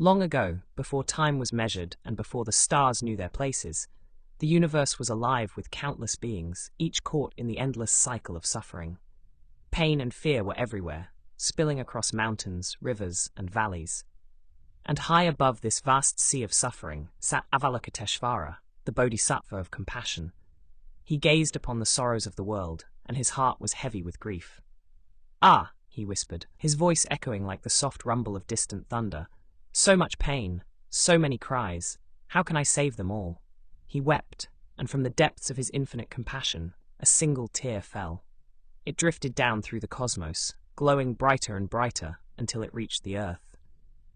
Long ago, before time was measured and before the stars knew their places, the universe was alive with countless beings, each caught in the endless cycle of suffering. Pain and fear were everywhere, spilling across mountains, rivers, and valleys. And high above this vast sea of suffering sat Avalokiteshvara, the bodhisattva of compassion. He gazed upon the sorrows of the world, and his heart was heavy with grief. "Ah," he whispered, his voice echoing like the soft rumble of distant thunder. "So much pain, so many cries. How can I save them all?" He wept, and from the depths of his infinite compassion, a single tear fell. It drifted down through the cosmos, glowing brighter and brighter until it reached the earth.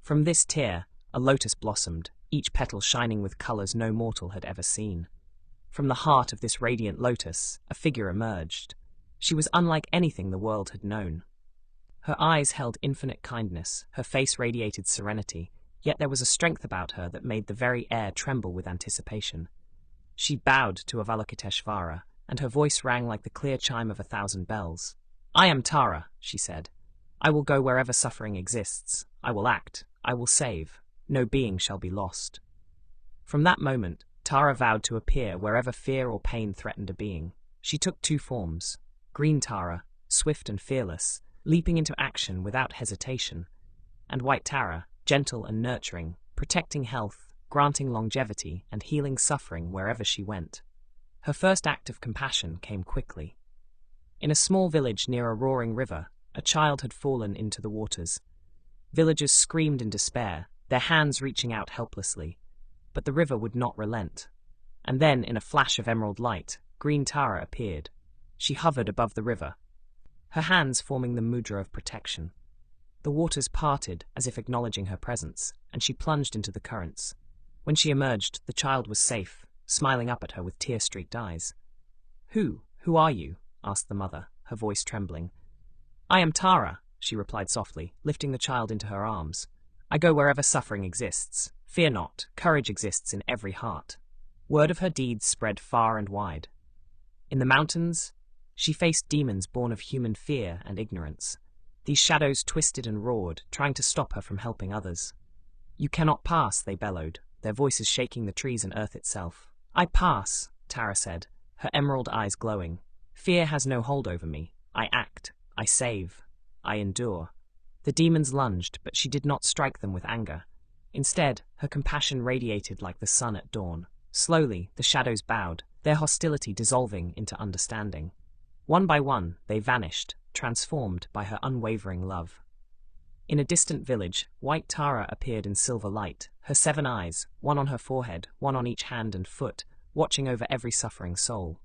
From this tear, a lotus blossomed, each petal shining with colors no mortal had ever seen. From the heart of this radiant lotus, a figure emerged. She was unlike anything the world had known. Her eyes held infinite kindness, her face radiated serenity, yet there was a strength about her that made the very air tremble with anticipation. She bowed to Avalokiteshvara, and her voice rang like the clear chime of 1,000 bells. "I am Tara," she said. "I will go wherever suffering exists. I will act. I will save. No being shall be lost." From that moment, Tara vowed to appear wherever fear or pain threatened a being. She took 2 forms: Green Tara, swift and fearless, leaping into action without hesitation, and White Tara, gentle and nurturing, protecting health, granting longevity, and healing suffering wherever she went. Her first act of compassion came quickly. In a small village near a roaring river, a child had fallen into the waters. Villagers screamed in despair, their hands reaching out helplessly. But the river would not relent. And then, in a flash of emerald light, Green Tara appeared. She hovered above the river, her hands forming the mudra of protection. The waters parted as if acknowledging her presence, and she plunged into the currents. When she emerged, the child was safe, smiling up at her with tear-streaked eyes. Who are you?" asked the mother, her voice trembling. "I am Tara," she replied softly, lifting the child into her arms. "I go wherever suffering exists. Fear not, courage exists in every heart." Word of her deeds spread far and wide. In the mountains, she faced demons born of human fear and ignorance. These shadows twisted and roared, trying to stop her from helping others. "You cannot pass," they bellowed, their voices shaking the trees and earth itself. "I pass," Tara said, her emerald eyes glowing. "Fear has no hold over me. I act. I save. I endure." The demons lunged, but she did not strike them with anger. Instead, her compassion radiated like the sun at dawn. Slowly, the shadows bowed, their hostility dissolving into understanding. One by one, they vanished, transformed by her unwavering love. In a distant village, White Tara appeared in silver light, her 7 eyes, one on her forehead, one on each hand and foot, watching over every suffering soul.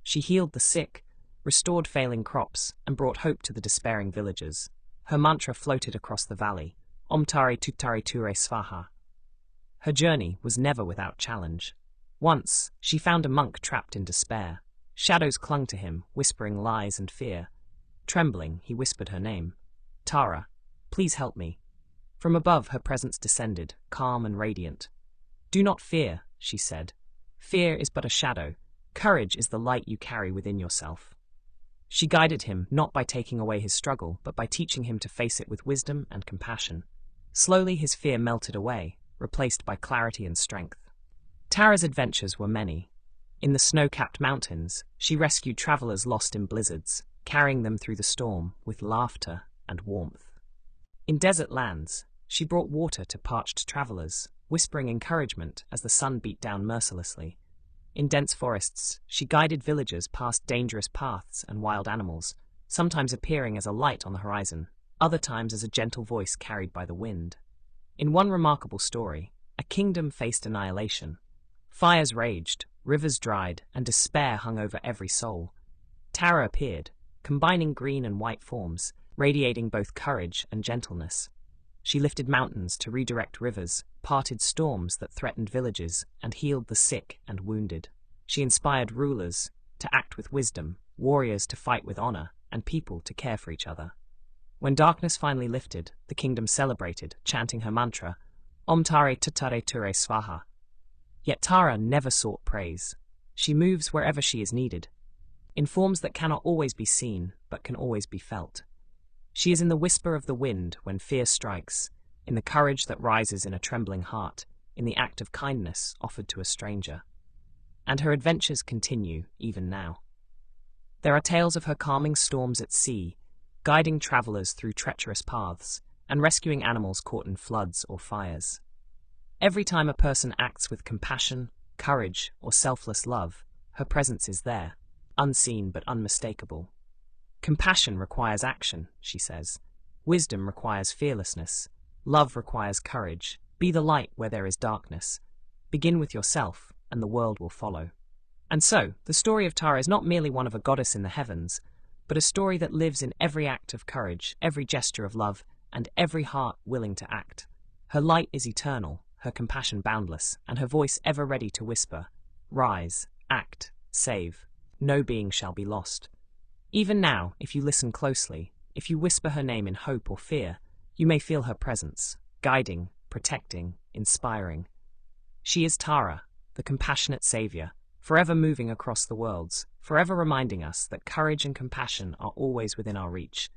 She healed the sick, restored failing crops, and brought hope to the despairing villagers. Her mantra floated across the valley, Om Tare Tutare Ture Svaha. Her journey was never without challenge. Once, she found a monk trapped in despair. Shadows clung to him, whispering lies and fear. Trembling, he whispered her name. "Tara, please help me." From above, her presence descended, calm and radiant. "Do not fear," she said. "Fear is but a shadow. Courage is the light you carry within yourself." She guided him, not by taking away his struggle, but by teaching him to face it with wisdom and compassion. Slowly, his fear melted away, replaced by clarity and strength. Tara's adventures were many. In the snow-capped mountains, she rescued travelers lost in blizzards, carrying them through the storm with laughter and warmth. In desert lands, she brought water to parched travelers, whispering encouragement as the sun beat down mercilessly. In dense forests, she guided villagers past dangerous paths and wild animals, sometimes appearing as a light on the horizon, other times as a gentle voice carried by the wind. In one remarkable story, a kingdom faced annihilation. Fires raged, rivers dried, and despair hung over every soul. Tara appeared, combining green and white forms, radiating both courage and gentleness. She lifted mountains to redirect rivers, parted storms that threatened villages, and healed the sick and wounded. She inspired rulers to act with wisdom, warriors to fight with honor, and people to care for each other. When darkness finally lifted, the kingdom celebrated, chanting her mantra, Om Tare Tutare Ture Svaha. Yet Tara never sought praise. She moves wherever she is needed, in forms that cannot always be seen, but can always be felt. She is in the whisper of the wind when fear strikes, in the courage that rises in a trembling heart, in the act of kindness offered to a stranger. And her adventures continue even now. There are tales of her calming storms at sea, guiding travelers through treacherous paths, and rescuing animals caught in floods or fires. Every time a person acts with compassion, courage, or selfless love, her presence is there, unseen but unmistakable. Compassion requires action, she says. Wisdom requires fearlessness. Love requires courage. Be the light where there is darkness. Begin with yourself, and the world will follow. And so, the story of Tara is not merely one of a goddess in the heavens, but a story that lives in every act of courage, every gesture of love, and every heart willing to act. Her light is eternal, her compassion boundless, and her voice ever ready to whisper, "Rise, act, save. No being shall be lost." Even now, if you listen closely, if you whisper her name in hope or fear, you may feel her presence, guiding, protecting, inspiring. She is Tara, the compassionate savior, forever moving across the worlds, forever reminding us that courage and compassion are always within our reach.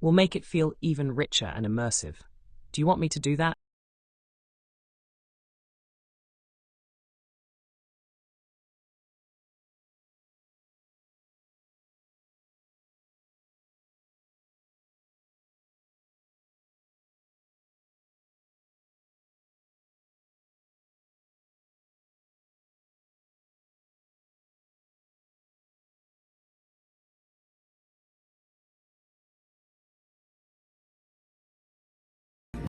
We'll make it feel even richer and immersive. Do you want me to do that?